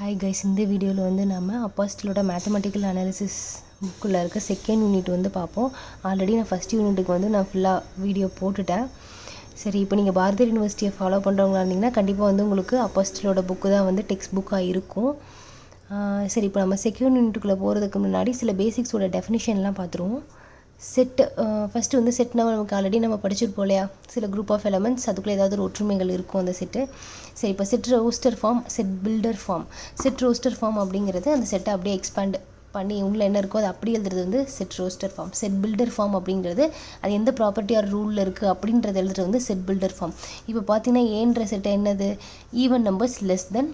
Hi guys, இந்த வீடியோவில் வந்து நம்ம அப்போஸ்டலோட மேத்தமெட்டிக்கல் அனாலிசிஸ் புக்கில் இருக்க செகண்ட் யூனிட் வந்து பார்ப்போம். ஆல்ரெடி நான் ஃபஸ்ட் யூனிட்டுக்கு வந்து நான் ஃபுல்லாக வீடியோ போட்டுட்டேன். சரி, இப்போ நீங்கள் பாரதியார் யூனிவர்சிட்டியை ஃபாலோ பண்ணுறவங்களா இருந்தீங்கன்னா கண்டிப்பாக வந்து உங்களுக்கு அப்போஸ்டலோட புக்கு தான் வந்து டெக்ஸ்ட் புக்காக இருக்கும். சரி, இப்போ நம்ம செகண்ட் யூனிட்டுக்குள்ளே போகிறதுக்கு முன்னாடி சில பேசிக்ஸோட டெஃபினிஷன்லாம் பார்த்துருவோம். செட்டு ஃபஸ்ட்டு வந்து செட்னா நமக்கு ஆல்ரெடி நம்ம படிச்சிருப்போம் இல்லையா, சில குரூப் ஆஃப் எலமெண்ட்ஸ், அதுக்குள்ளே ஏதாவது ஒரு ஒற்றுமைகள் இருக்கும் அந்த செட்டு. சரி, இப்போ set roster form, set builder form. Set roster form அப்படிங்கிறது அந்த செட்டை அப்படியே எக்ஸ்பேண்ட் பண்ணி உள்ள என்ன இருக்கோ அதை அப்படி எழுதுறது வந்து set roster form. Set builder form அப்படிங்கிறது அது எந்த ப்ராப்பர்ட்டி ஆர் ரூலில் இருக்குது அப்படின்றத எழுதுறது வந்து செட் பில்டர் ஃபார்ம். இப்போ பார்த்தீங்கன்னா ஏன்ற செட்டை என்னது, even numbers less than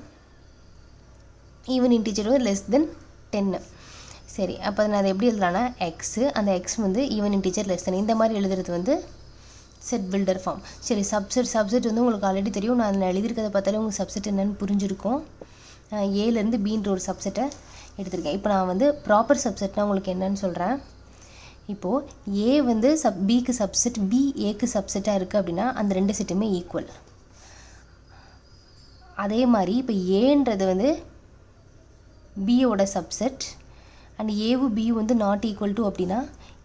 even integer வந்து லெஸ் தென் 10. சரி, அப்போ நான் அதை எப்படி எழுதலான்னா எக்ஸு, அந்த எக்ஸ் வந்து ஈவன் இன்டீஜர் லெஸ் தென், இந்த மாதிரி எழுதுறது வந்து செட் பில்டர் ஃபார்ம். சரி, சப்செட் வந்து உங்களுக்கு ஆல்ரெடி தெரியும். நான் அதில் எழுதியிருக்கிறத பார்த்தாலே உங்களுக்கு சப்செட் என்னென்னு புரிஞ்சிருக்கும். ஏலேருந்து பீன்ற ஒரு சப்செட்டை எடுத்திருக்கேன். இப்போ நான் வந்து ப்ராப்பர் சப்செட்னா உங்களுக்கு என்னன்னு சொல்கிறேன். இப்போது ஏ வந்து பிக்கு சப்செட், பி ஏக்கு சப்செட்டாக இருக்குது அப்படின்னா அந்த ரெண்டு செட்டுமே ஈக்குவல். அதே மாதிரி இப்போ ஏன்றது வந்து பியோட சப்செட் அண்ட் ஏவும் பியும் வந்து நாட் ஈக்குவல் டு அப்படின்னா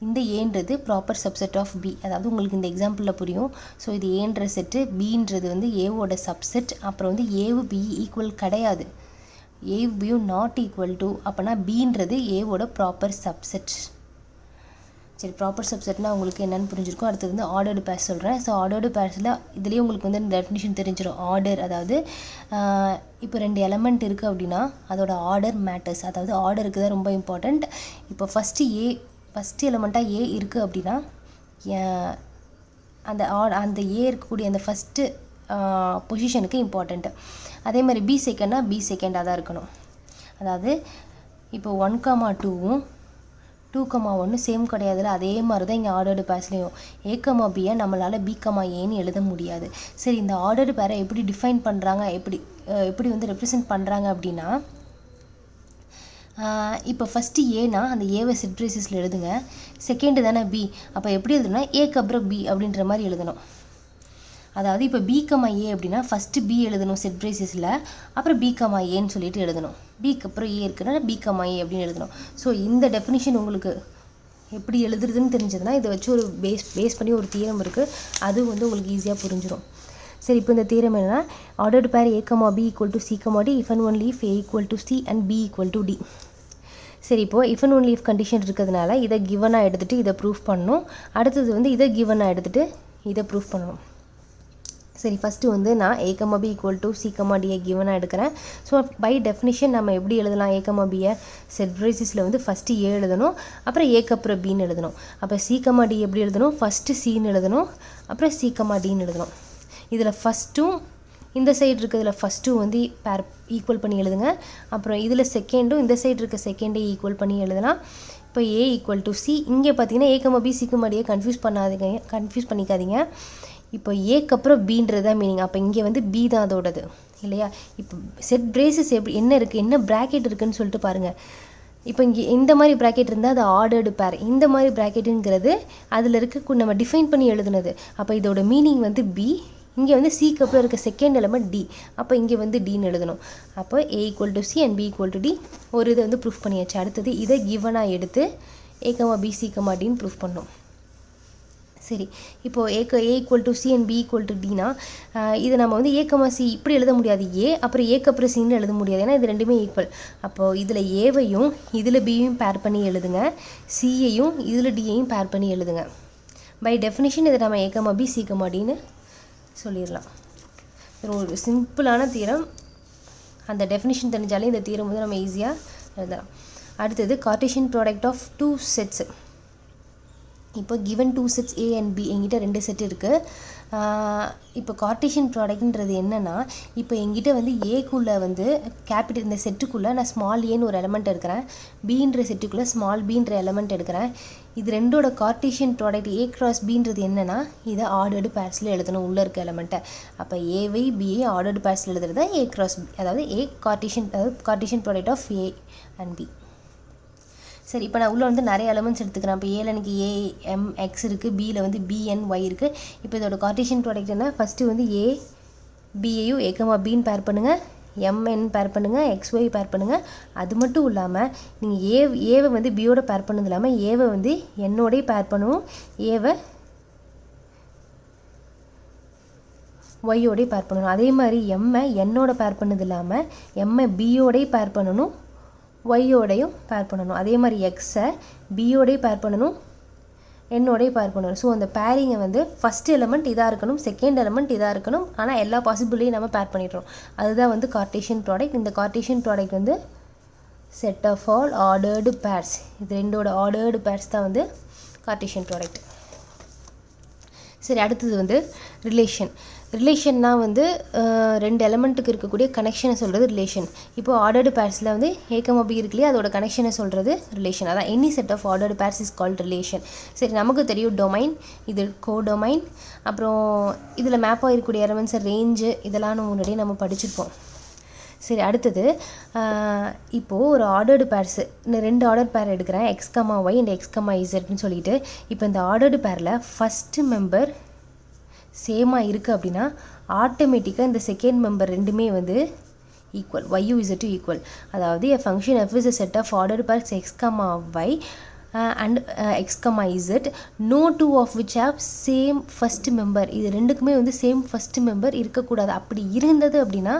இந்த ஏன்றது ப்ராப்பர் சப்செட் ஆஃப் பி. அதாவது உங்களுக்கு இந்த எக்ஸாம்பிளில் புரியும். ஸோ இது ஏன்ற செட்டு, பின்றது வந்து ஏவோட சப்செட். அப்புறம் வந்து ஏவு பி ஈக்குவல் கிடையாது, ஏவு பியும் நாட் ஈக்குவல் டு, அப்போனா பின்றது ஏவோட ப்ராப்பர் சப்செட். சரி, ப்ராப்பர் சப்செட்னா உங்களுக்கு என்னென்னு புரிஞ்சிருக்கும். அடுத்தது வந்து ஆர்டர்டு பேர்ஸ் சொல்கிறேன். ஸோ ஆர்டர்டு பேர்ஸில் இதுலேயே உங்களுக்கு வந்து டெஃபினிஷன் தெரிஞ்சிடும். ஆர்டர் அதாவது இப்போ 2 எலமெண்ட் இருக்குது அப்படின்னா அதோட ஆர்டர் மேட்டர்ஸ். அதாவது ஆர்டருக்கு தான் ரொம்ப இம்பார்ட்டண்ட். இப்போ ஃபஸ்ட்டு எலமெண்ட்டாக ஏ இருக்குது அப்படின்னா அந்த ஏ இருக்கக்கூடிய அந்த ஃபஸ்ட்டு பொசிஷனுக்கு இம்பார்ட்டண்ட்டு. அதே மாதிரி பி செகண்ட்னா பி செகண்டாக தான் இருக்கணும். அதாவது இப்போ 1,2வும் 2,1 சேம் கிடையாதுல, அதே மாதிரி தான் இங்கே ஆர்டர்டு பேர்ஸ்லேயும் ஏ, பியை நம்மளால் பி, ஏன்னு எழுத முடியாது. சரி, இந்த ஆர்டர்டு பேரை எப்படி டிஃபைன் பண்ணுறாங்க, எப்படி வந்து ரெப்ரசென்ட் பண்ணுறாங்க அப்படின்னா, இப்போ ஃபஸ்ட்டு ஏனா அந்த ஏவை செட் பிரேசஸில் எழுதுங்க. செகண்டு தானே பி, அப்போ எப்படி எழுதணும்னா ஏக்கு அப்புறம் பி அப்படின்ற மாதிரி எழுதணும். அதாவது இப்போ பி, ஏ அப்படின்னா ஃபஸ்ட்டு பி எழுதணும் செட் பிரேசஸில், அப்புறம் பி, ஏன்னு சொல்லிட்டு எழுதணும். பிக்கு அப்புறம் ஏ இருக்குன்னா பி, ஏ அப்படின்னு எழுதணும். ஸோ இந்த டெஃபினிஷன் உங்களுக்கு எப்படி எழுதுறதுன்னு தெரிஞ்சதுன்னா இதை வச்சு ஒரு பேஸ் பண்ணி ஒரு தியரம் இருக்குது, அது வந்து உங்களுக்கு ஈஸியாக புரிஞ்சிடும். சரி, இப்போ இந்த தியரம் என்னன்னா, ordered pair A, B equal to C, D if and only if A equal to C and B equal to D. சரி, இப்போது if and only if condition இருக்கிறதுனால இதை கிவனாக எடுத்துகிட்டு இதை ப்ரூஃப் பண்ணணும். அடுத்தது வந்து இதை கிவனாக எடுத்துகிட்டு இதை ப்ரூஃப் பண்ணணும். சரி, ஃபஸ்ட்டு வந்து நான் A, B equal to C, டியை கிவனாக எடுக்கிறேன். ஸோ பை டெஃபினிஷன் நம்ம எப்படி எழுதலாம், ஏ, பியை செட் பிரேசஸில் வந்து ஃபஸ்ட்டு ஏ எழுதணும், அப்புறம் ஏக்கு அப்புறம் பின்னு எழுதணும். அப்போ சி, டி எப்படி எழுதணும், ஃபஸ்ட்டு சின்னு எழுதணும், அப்புறம் சி, டின்னு எழுதணும். இதில் ஃபஸ்ட்டும் இந்த சைடு இருக்கிறதுல ஃபஸ்ட்டும் வந்து ஈக்குவல் பண்ணி எழுதுங்க. அப்புறம் இதில் செகண்டும் இந்த சைடு இருக்க செகண்டே ஈக்குவல் பண்ணி எழுதலாம். இப்போ ஏ ஈக்குவல் டு சி, இங்கே பார்த்தீங்கன்னா ஏ, பி, சி, டியை கன்ஃபியூஸ் பண்ணிக்காதீங்க. இப்போ ஏக்கு அப்புறம் பீன்றது தான் மீனிங். அப்போ இங்கே வந்து பி தான் அதோடது இல்லையா. இப்போ செட் பிரேசஸ் என்ன இருக்குது, என்ன ப்ராக்கெட் இருக்குதுன்னு சொல்லிட்டு பாருங்கள். இப்போ இங்கே இந்த மாதிரி ப்ராக்கெட் இருந்தால் அது ஆர்டர்டு பேர், இந்த மாதிரி ப்ராக்கெட்டுங்கிறது அதில் இருக்க நம்ம டிஃபைன் பண்ணி எழுதுனது. அப்போ இதோட மீனிங் வந்து பி, இங்கே வந்து சிக்கு அப்புறம் இருக்க செகண்ட் எலமெண்ட் டி, அப்போ இங்கே வந்து டின்னு எழுதணும். அப்போ A equal to C and B equal to D ஒரு இதை வந்து ப்ரூஃப் பண்ணியாச்சு. அடுத்தது இதை கிவனாக எடுத்து ஏ, பி, சி, டின்னு ப்ரூஃப் பண்ணணும். சரி, இப்போது A equal to C and B equal to டினா இதை நம்ம வந்து ஏ, சி இப்படி எழுத முடியாது. அப்புறம் ஏக்கு அப்புறம் சின்னு எழுத முடியாது, ஏன்னா இது ரெண்டுமே ஈக்குவல். அப்போது இதில் ஏவையும் இதில் பியையும் பேர் பண்ணி எழுதுங்க, சியையும் இதில் டியையும் பேர் பண்ணி எழுதுங்க. பை டெஃபினிஷன் இதை நம்ம ஏ, பி, சி, டின்னு சொல்லிடலாம். ஒரு சிம்பிளான தீரம், அந்த டெஃபினிஷன் தெரிஞ்சாலே இந்த தீரம் வந்து நம்ம ஈஸியாக எழுதலாம். அடுத்தது கார்ட்டீசியன் ப்ராடக்ட் ஆஃப் 2 செட்ஸு. இப்போ given 2 sets A and B, எங்கிட்ட 2 செட் இருக்குது. இப்போ கார்ட்டீசியன் ப்ராடக்ட்ன்றது என்னென்னா, இப்போ எங்கிட்ட வந்து ஏக்குள்ளே வந்து கேபிட்டல் இந்த செட்டுக்குள்ளே நான் ஸ்மால் ஏன்னு ஒரு எலமெண்ட் எடுக்கிறேன், பீன்ற செட்டுக்குள்ளே ஸ்மால் பீன்ற எலமெண்ட் எடுக்கிறேன். இது ரெண்டோட கார்ட்டீசியன் ப்ராடக்ட் ஏ கிராஸ் பீன்றது என்னென்னா, இதை ஆர்டர்டு பேர்ஸில் எழுதணும் உள்ளே இருக்க எலமெண்ட்டை. அப்போ ஏவை பிஏ ஆர்டர்டு பேர்ஸில் எழுதுறது தான் ஏ கிராஸ் பி, அதாவது Cartesian product of A and B. சரி, இப்போ நான் உள்ளே வந்து நிறைய எலமெண்ட்ஸ் எடுத்துக்கிறேன். இப்போ ஏல எனக்கு ஏ, எம், எக்ஸ் இருக்குது, பியில் வந்து பிஎன், ஒய் இருக்குது. இப்போ இதோட கார்ட்டீசியன் ப்ராடக்ட் என்ன, ஃபஸ்ட்டு வந்து ஏ பியையும் ஏ, பின்னு பேர் பண்ணுங்கள், mn பேர் பண்ணுங்கள், xy பேர் பண்ணுங்கள். அது மட்டும் இல்லாமல் நீங்கள் ஏவை வந்து பியோட பேர் பண்ணது இல்லாமல் ஏவை வந்து என்னோடய பேர் பண்ணணும், ஏவை ஒய்யோடய பேர் பண்ணணும். அதே மாதிரி எம்மை என்னோட பேர் பண்ணது இல்லாமல் எம்மை பியோடய பேர் பண்ணணும், ஒய்யோடையும் பேர் பண்ணணும். அதே மாதிரி எக்ஸை பியோடய பேர் பண்ணணும், என்னோடய பேர் பண்ணணும். ஸோ அந்த பேரிங்கை வந்து ஃபஸ்ட் எலிமெண்ட் இதாக இருக்கணும், செகண்ட் எலிமெண்ட் இதாக இருக்கணும், ஆனால் எல்லா பாசிபிளையும் நம்ம பேர் பண்ணிடுறோம். அதுதான் வந்து கார்ட்டீசியன் ப்ராடக்ட். இந்த கார்ட்டீசியன் ப்ராடக்ட் வந்து set of all ordered pairs, இது ரெண்டோட ஆர்டர்டு பேர்ஸ் தான் வந்து கார்ட்டீசியன் ப்ராடக்ட். சரி, அடுத்தது வந்து ரிலேஷன். ரிலேஷன்னா வந்து ரெண்டு எலமெண்ட்டுக்கு இருக்கக்கூடிய கனெக்ஷனை சொல்கிறது ரிலேஷன். இப்போது ஆர்டர்டு பேர்ஸில் வந்து ஏகமபி இருக்குல்லையே, அதோட கனெக்ஷனை சொல்கிறது ரிலேஷன். அதான் any set of ordered pairs is called relation. சரி, நமக்கு தெரியும் டொமைன், இது கோடொமைன். அப்புறம் இதில் மேப் ஆகிருக்கக்கூடிய எலமெண்ட்ஸ் ரேஞ்சு, இதெல்லாம் முன்னாடியே நம்ம படிச்சிருப்போம். சரி, அடுத்தது இப்போது ஒரு ஆர்டர்டு பேர்ஸு, இந்த ரெண்டு ஆர்டர் பேர் எடுக்கிறேன், x, y அண்ட் x, zன்னு சொல்லிட்டு. இப்போ இந்த ஆர்டர்டு பேரில் ஃபஸ்ட்டு மெம்பர் சேமாக இருக்குது அப்படின்னா ஆட்டோமேட்டிக்காக இந்த செகண்ட் மெம்பர் ரெண்டுமே வந்து ஈக்குவல், yu z ஈக்குவல். அதாவது a function f is a set of ordered pairs x, y and x, z, no two of which have same first member. இது ரெண்டுக்குமே வந்து சேம் ஃபஸ்ட் மெம்பர் இருக்கக்கூடாது. அப்படி இருந்தது அப்படின்னா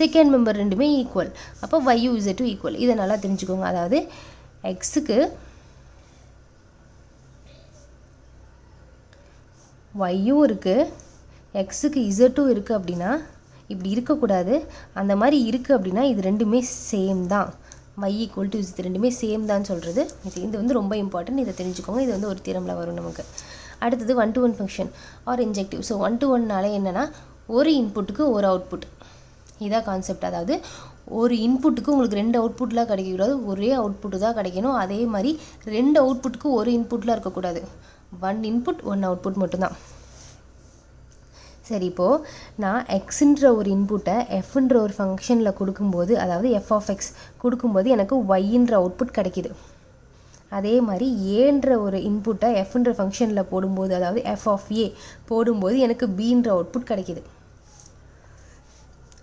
செகண்ட் மெம்பர் ரெண்டுமே equal, அப்போ yu z ஈக்குவல். இதை நல்லா தெரிஞ்சுக்கோங்க. அதாவது எக்ஸுக்கு ஒய்யும் இருக்குது, எக்ஸுக்கு இசட்டும் இருக்குது அப்படின்னா இப்படி இருக்கக்கூடாது. அந்த மாதிரி இருக்குது அப்படின்னா இது ரெண்டுமே சேம் தான், y ஈக்குவல் டு இது ரெண்டுமே சேம் தான் சொல்கிறது. இது வந்து ரொம்ப இம்பார்ட்டன்ட், இதை தெரிஞ்சுக்கோங்க. இது வந்து ஒரு தியரமில் வரும் நமக்கு. அடுத்தது 1-to-1 function or injective. So 1-to-1னால என்னென்னா ஒரு இன்புட்டுக்கு ஒரு அவுட்புட், இதான் கான்செப்ட். அதாவது ஒரு இன்புட்டுக்கு உங்களுக்கு ரெண்டு அவுட்புட்லாம் கிடைக்கக்கூடாது, ஒரே அவுட்புட்டு தான் கிடைக்கணும். அதே மாதிரி ரெண்டு அவுட்புட்டுக்கு ஒரு இன்புட்லாம் இருக்கக்கூடாது, ஒன் இன்புட் ஒன் அவுட்புட் மட்டும்தான். சரி, இப்போது நான் எக்ஸுன்ற ஒரு இன்புட்டை எஃப்ன்ற ஒரு ஃபங்க்ஷனில் கொடுக்கும்போது, அதாவது எஃப் ஆஃப் எக்ஸ் கொடுக்கும்போது எனக்கு ஒய்ன்ற அவுட்புட் கிடைக்கிது. அதே மாதிரி ஏன்ற ஒரு இன்புட்டை எஃப்ன்ற ஃபங்க்ஷனில் போடும்போது, அதாவது எஃப் ஆஃப் ஏ போடும்போது எனக்கு பீன்ற அவுட்புட் கிடைக்கிது.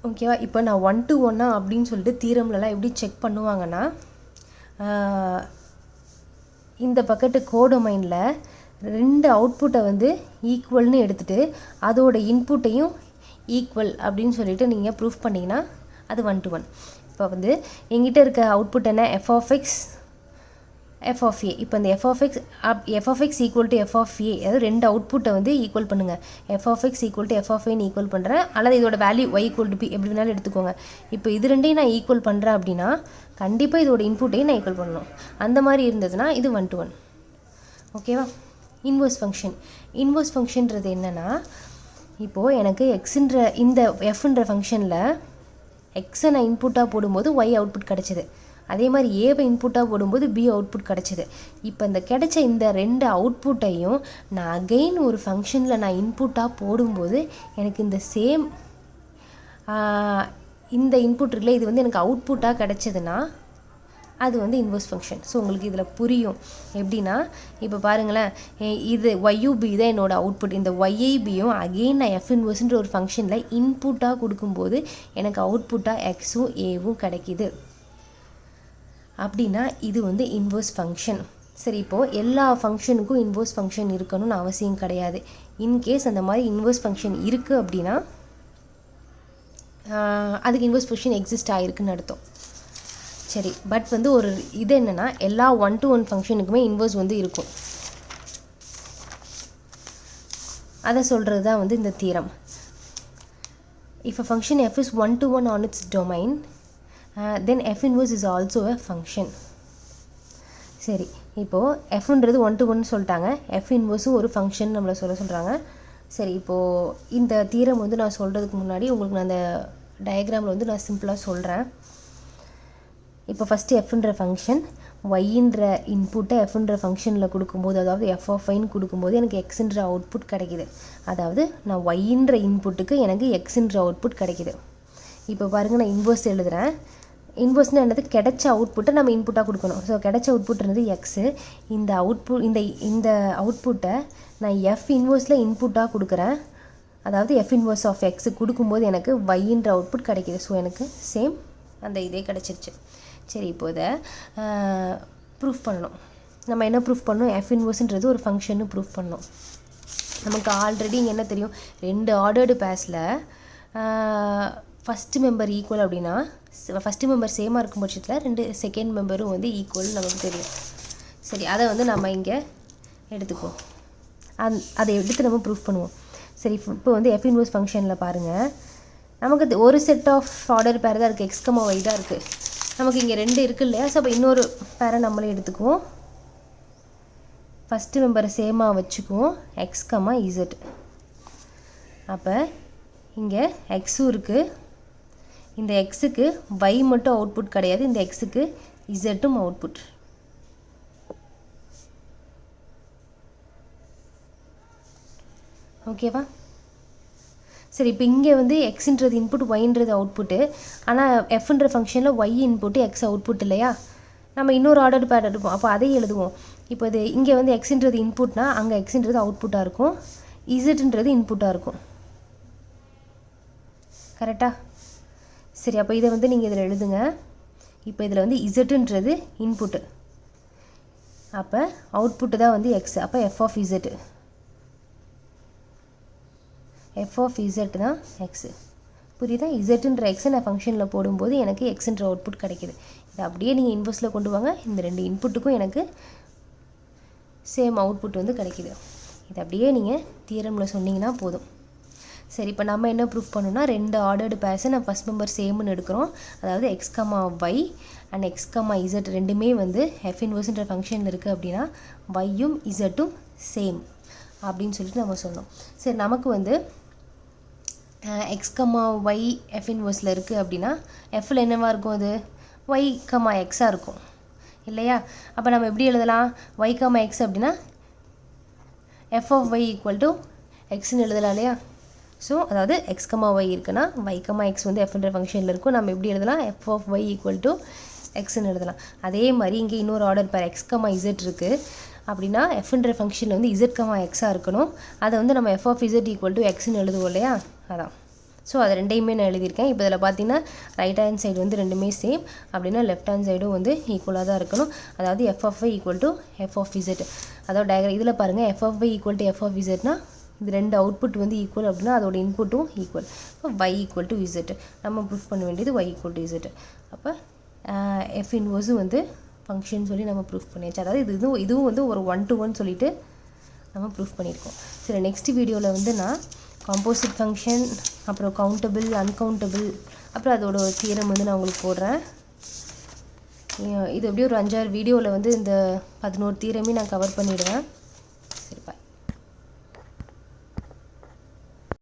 ஓகேவா? இப்போ நான் 1-to-1 அப்படின்னு சொல்லிட்டு தியரம்லலாம் எப்படி செக் பண்ணுவாங்கன்னா, இந்த பக்கத்து கோடொமைனில் ரெண்டு அவுட்புட்டை வந்து ஈக்குவல்னு எடுத்துகிட்டு அதோட இன்புட்டையும் ஈக்குவல் அப்படின்னு சொல்லிட்டு நீங்கள் ப்ரூஃப் பண்ணிங்கன்னா அது 1-to-1. இப்போ வந்து எங்கிட்ட இருக்க அவுட்புட் என்ன, f of x, f of a. இப்போ இந்த f of x equal to f of a, அதாவது ரெண்டு அவுட்புட்டை வந்து ஈக்குவல் பண்ணுங்கள். F of x equal to f of ஏன்னு ஈக்குவல் பண்ணுறேன், அல்லது இதோட value y equal to b, எப்படி வேணாலும் எடுத்துக்கோங்க. இப்போ இது ரெண்டையும் நான் ஈக்குவல் பண்ணுறேன் அப்படின்னா கண்டிப்பாக இதோட இன்புட்டையும் நான் ஈக்குவல் பண்ணணும். அந்த மாதிரி இருந்ததுன்னா இது 1-to-1. ஓகேவா? Inverse function. இன்வர்ஸ் ஃபங்க்ஷன்றது என்னென்னா, இப்போது எனக்கு எக்ஸுன்ற இந்த எஃப்ன்ற ஃபங்க்ஷனில் எக்ஸை நான் இன்புட்டாக போடும்போது ஒய் அவுட்புட் கிடச்சிது, அதே மாதிரி ஏவை இன்புட்டாக போடும்போது பி அவுட்புட் கிடச்சிது. இப்போ இந்த கிடைச்ச இந்த ரெண்டு அவுட்புட்டையும் நான் அகெயின் ஒரு ஃபங்க்ஷனில் நான் இன்புட்டாக போடும்போது எனக்கு இந்த சேம் இந்த இன்புட் இருக்குல்ல, இது வந்து எனக்கு அவுட்புட்டாக கிடச்சதுன்னா அது வந்து இன்வர்ஸ் ஃபங்க்ஷன். ஸோ உங்களுக்கு இதில் புரியும் எப்படின்னா, இப்போ பாருங்களேன், இது ஒய்யூபி தான் என்னோட அவுட்புட். இந்த ஒய்ஐபியும் அகெயின் நான் எஃப் இன்வர்ஸ்ன்ற ஒரு ஃபங்க்ஷனில் இன்புட்டாக கொடுக்கும்போது எனக்கு அவுட்புட்டாக எக்ஸும் ஏவும் கிடைக்கிது அப்படின்னா இது வந்து இன்வர்ஸ் ஃபங்க்ஷன். சரி, இப்போது எல்லா ஃபங்க்ஷனுக்கும் இன்வர்ஸ் ஃபங்க்ஷன் இருக்கணும்னு அவசியம் கிடையாது. இன்கேஸ் அந்த மாதிரி இன்வர்ஸ் ஃபங்க்ஷன் இருக்குது அப்படின்னா அதுக்கு இன்வர்ஸ் ஃபங்க்ஷன் எக்ஸிஸ்ட் ஆகிருக்குன்னு அர்த்தம். சரி, பட் வந்து ஒரு இது என்னென்னா, எல்லா 1-to-1 ஃபங்க்ஷனுக்குமே இன்வர்ஸ் வந்து இருக்கும். அதை சொல்கிறது தான் வந்து இந்த theorem. If a function f is 1-to-1 on its domain, then f inverse is also a function. சரி, இப்போது எஃப்ன்றது 1-to-1 சொல்லிட்டாங்க, எஃப் இன்வர்ஸும் ஒரு ஃபங்க்ஷன் நம்மளை சொல்கிறாங்க. சரி, இப்போது இந்த தியரம் வந்து நான் சொல்கிறதுக்கு முன்னாடி உங்களுக்கு நான் அந்த டயக்ராமில் வந்து நான் சிம்பிளாக சொல்கிறேன். இப்போ ஃபஸ்ட்டு எஃப்ன்ற ஃபங்க்ஷன் ஒய்ன்ற இன்புட்டை எஃப்ன்ற ஃபங்க்ஷனில் கொடுக்கும்போது, அதாவது எஃப் ஆஃப் ஐன்னு கொடுக்கும்போது எனக்கு எக்ஸுன்ற அவுட்புட் கிடைக்கிது. அதாவது நான் ஒய்ன்ற இன்புட்டுக்கு எனக்கு எக்ஸுன்ற அவுட்புட் கிடைக்கிது. இப்போ பாருங்கள், நான் இன்வர்ஸ் எழுதுகிறேன். இன்வர்ஸ்னால் என்னது, கிடைச்ச அவுட்புட்டை நம்ம இன்புட்டாக கொடுக்கணும். ஸோ கிடைச்ச அவுட்புட்ன்றது எக்ஸு. இந்த அவுட்புட்டை நான் எஃப் இன்வர்ஸில் இன்புட்டாக கொடுக்குறேன். அதாவது எஃப் இன்வர்ஸ் ஆஃப் எக்ஸு கொடுக்கும்போது எனக்கு ஒய்ன்ற அவுட்புட் கிடைக்கிது. ஸோ எனக்கு சேம் அந்த இதே கிடச்சிருச்சு. சரி, இப்போ இதை ப்ரூஃப் பண்ணணும். நம்ம என்ன ப்ரூஃப் பண்ணணும்? எஃப் இன்வர்ஸ்ன்றது ஒரு ஃபங்க்ஷன்னு ப்ரூஃப் பண்ணணும். நமக்கு ஆல்ரெடி இங்கே என்ன தெரியும்? 2 ஆர்டர்டு பேஸில் ஃபஸ்ட்டு மெம்பர் ஈக்குவல் அப்படின்னா ஃபஸ்ட்டு மெம்பர் சேமாக இருக்கும் பட்சத்தில் 2 செகண்ட் மெம்பரும் வந்து ஈக்குவல் நமக்கு தெரியும். சரி, அதை வந்து நம்ம இங்கே எடுத்துக்குவோம். அதை எடுத்து நம்ம ப்ரூஃப் பண்ணுவோம். சரி, இப்போ வந்து எஃப் இன்வர்ஸ் ஃபங்க்ஷனில் பாருங்கள், நமக்கு ஒரு செட் ஆஃப் ஆர்டர் பேர் தான் இருக்குது, எக்ஸ் கமா ஒய் தான் இருக்குது. நமக்கு இங்கே 2 இருக்குது இல்லையா? ஸோ அப்போ இன்னொரு பேரை நம்மளே எடுத்துக்குவோம். ஃபஸ்ட்டு மெம்பரை சேமாக வச்சுக்குவோம், எக்ஸ் கமா இசட். அப்போ இங்கே எக்ஸும் இருக்குது, இந்த எக்ஸுக்கு ஒய் மட்டும் அவுட்புட் கிடையாது, இந்த எக்ஸுக்கு இசட்டும் அவுட்புட். ஓகேவா? சரி, இப்போ இங்கே வந்து எக்ஸுன்றது இன்புட், ஒய்ன்றது அவுட்புட்டு. ஆனால் எஃப்ன்ற ஃபங்க்ஷனில் ஒய் இன்புட்டு எக்ஸ் அவுட்புட் இல்லையா? நம்ம இன்னொரு ஆர்டர் பேர் எடுப்போம், அப்போ அதை எழுதுவோம். இப்போ இது இங்கே வந்து எக்ஸுன்றது இன்புட்னா அங்கே எக்ஸுன்றது அவுட்புட்டாக இருக்கும், இசட்ன்றது இன்புட்டாக இருக்கும். கரெக்டாக? சரி, அப்போ இதை வந்து நீங்கள் இதில் எழுதுங்க. இப்போ இதில் வந்து இசட்டுன்றது இன்புட்டு, அப்போ அவுட்புட்டு தான் வந்து எக்ஸ். அப்போ f of z, f of z தான் எக்ஸு. புரியுதா? இசட்டுன்ற எக்ஸை நான் ஃபங்க்ஷனில் போடும்போது எனக்கு எக்ஸுன்ற அவுட்புட் கிடைக்கிது. இதை அப்படியே நீங்கள் இன்வர்ஸில் கொண்டு வாங்க, இந்த 2 இன்புட்டுக்கும் எனக்கு சேம் அவுட்புட் வந்து கிடைக்கிது. இதை அப்படியே நீங்கள் தியரமில் சொன்னீங்கன்னா போதும். சரி, இப்போ நம்ம என்ன ப்ரூஃப் பண்ணணும்னா 2 ஆர்டர்டு பேர்ஸை நம்ம ஃபஸ்ட் மெம்பர் சேம்னு எடுக்கிறோம். அதாவது x comma y and x comma z ரெண்டுமே வந்து எஃப் இன்வர்ஸ்ன்ற ஃபங்க்ஷனில் இருக்குது அப்படின்னா ஒய்யும் இசட்டும் சேம் அப்படின்னு சொல்லிட்டு நம்ம சொன்னோம். சரி, நமக்கு வந்து எக்ஸ் கமா ஒய் எஃப் இன்வர்ஸில் இருக்குது அப்படின்னா எஃப்பில் என்னவாக இருக்கும்? அது ஒய் கமா எக்ஸாக இருக்கும் இல்லையா? அப்போ நம்ம எப்படி எழுதலாம்? ஒய் கமா எக்ஸ் அப்படின்னா f of y equal to எக்ஸ்ன்னு எழுதலாம் இல்லையா? ஸோ அதாவது எக்ஸ் கமா ஒய் இருக்குன்னா ஒய் கமா எக்ஸ் வந்து எஃப்ன்ற ஃபங்க்ஷனில் இருக்கும். நம்ம எப்படி எழுதலாம்? F of y equal to எக்ஸ்ன்னு எழுதலாம். அதே மாதிரி இங்கே இன்னொரு ஆர்டர் பேர் எக்ஸ் கமா இசட் இருக்குது அப்படின்னா எஃப்ன்ற ஃபங்க்ஷனில் வந்து இசட் கமா எக்ஸாக இருக்கணும். அதை வந்து நம்ம f of z equal to எக்ஸ்ன்னு எழுதுவோம் இல்லையா? அதான். ஸோ அது ரெண்டையுமே நான் எழுதியிருக்கேன். இப்போ இதில் பார்த்தீங்கன்னா ரைட் ஹேண்ட் சைடு வந்து ரெண்டுமே சேம் அப்படின்னா லெஃப்ட் ஹேண்ட் சைடும் வந்து ஈக்குவலாக தான் இருக்கணும். அதாவது f of y equal to f of z. அதாவது டயக்ராம் இதில் பாருங்கள், f of y equal to f of இசட்னா இது 2 அவுட்புட் வந்து ஈக்குவல் அப்படின்னா அதோட இன்புட்டும் ஈக்குவல். இப்போ ஒய் ஈக்குவல் டு இசட் நம்ம ப்ரூஃப் பண்ண வேண்டியது ஒய் ஈக்குவல் டு இசட். அப்போ எஃப் இன்வர்ஸும் வந்து ஃபங்க்ஷன் சொல்லி நம்ம ப்ரூஃப் பண்ணியாச்சு. அதாவது இதுவும் வந்து ஒரு 1 to 1 சொல்லிட்டு நம்ம ப்ரூஃப் பண்ணியிருக்கோம். சரி, நெக்ஸ்ட் வீடியோவில் வந்து நான் காம்போசிட் ஃபங்க்ஷன், அப்புறம் கவுண்டபிள், அன்கவுண்டபிள், அப்புறம் அதோட ஒரு தியரம் வந்து நான் உங்களுக்கு போடுறேன். இது எப்படியும் ஒரு 5-6 வீடியோவில் வந்து இந்த 11 தியரமே நான் கவர் பண்ணிவிடுவேன்.